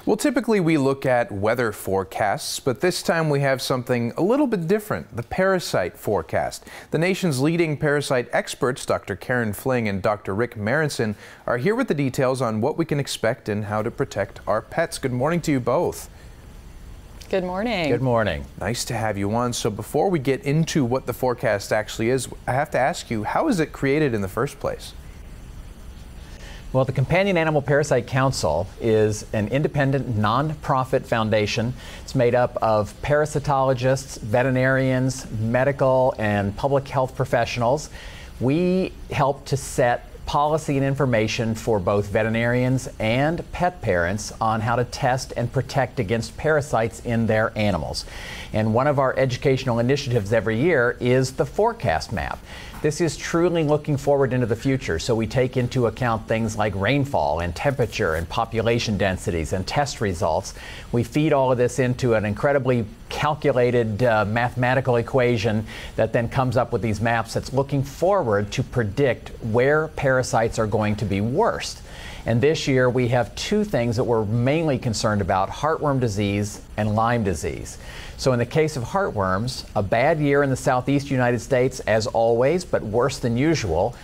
Well, typically we look at weather forecasts, but this time we have something a little bit different, the parasite forecast. The nation's leading parasite experts, Dr. Karen Fling and Dr. Rick Marrinson, are here with the details on what we can expect and how to protect our pets. Good morning to you both. Good morning. Good morning. Nice to have you on. So before we get into what the forecast actually is, I have to ask you, how is it created in the first place? Well, the Companion Animal Parasite Council is an independent, non-profit foundation. It's made up of parasitologists, veterinarians, medical and public health professionals. We help to set policy and information for both veterinarians and pet parents on how to test and protect against parasites in their animals. And one of our educational initiatives every year is the forecast map. This is truly looking forward into the future, so we take into account things like rainfall and temperature and population densities and test results. We feed all of this into an incredibly calculated mathematical equation that then comes up with these maps that's looking forward to predict where parasites are going to be worst. And this year we have two things that we're mainly concerned about: heartworm disease and Lyme disease. So in the case of heartworms, a bad year in the southeast United States as always, but worse than usual.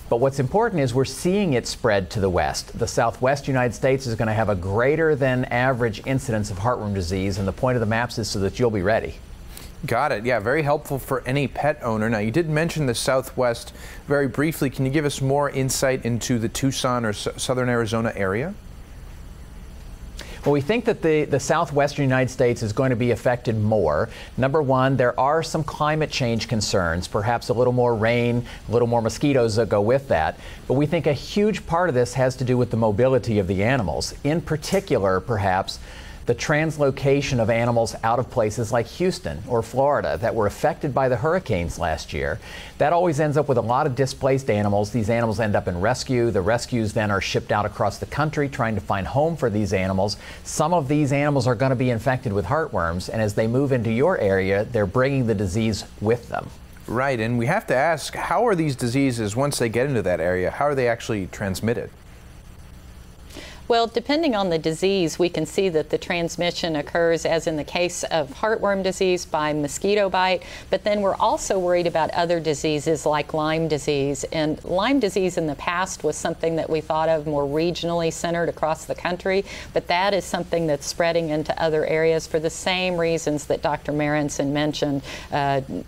But what's important is we're seeing it spread to the west. The southwest United States is going to have a greater than average incidence of heartworm disease, and the point of the maps is so that you'll be ready. Got it. Yeah, very helpful for any pet owner. Now, you did mention the Southwest very briefly. Can you give us more insight into the Tucson or southern Arizona area? Well, we think that the southwestern United States is going to be affected more. Number one, there are some climate change concerns, perhaps a little more rain, a little more mosquitoes that go with that. But we think a huge part of this has to do with the mobility of the animals. In particular, perhaps, the translocation of animals out of places like Houston or Florida that were affected by the hurricanes last year. That always ends up with a lot of displaced animals. These animals end up in rescue. The rescues then are shipped out across the country trying to find home for these animals. Some of these animals are going to be infected with heartworms, and as they move into your area, they're bringing the disease with them. Right, and we have to ask, how are these diseases, once they get into that area, how are they actually transmitted? Well, depending on the disease, we can see that the transmission occurs, as in the case of heartworm disease, by mosquito bite, but then we're also worried about other diseases like Lyme disease. And Lyme disease in the past was something that we thought of more regionally centered across the country, but that is something that's spreading into other areas for the same reasons that Dr. Marrinson mentioned: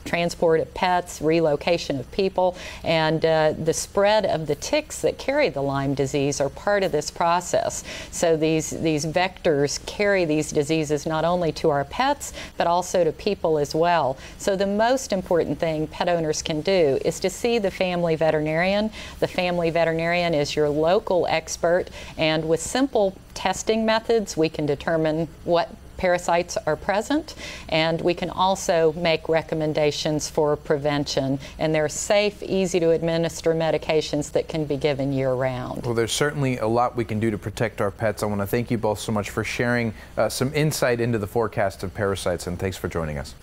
transport of pets, relocation of people, and the spread of the ticks that carry the Lyme disease are part of this process. So these vectors carry these diseases not only to our pets, but also to people as well. So the most important thing pet owners can do is to see the family veterinarian. The family veterinarian is your local expert, and with simple testing methods, we can determine what parasites are present, and we can also make recommendations for prevention. And they're safe, easy to administer medications that can be given year-round. Well, there's certainly a lot we can do to protect our pets. I want to thank you both so much for sharing some insight into the forecast of parasites, and thanks for joining us.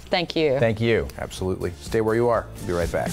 Thank you. Thank you. Absolutely. Stay where you are. We'll be right back.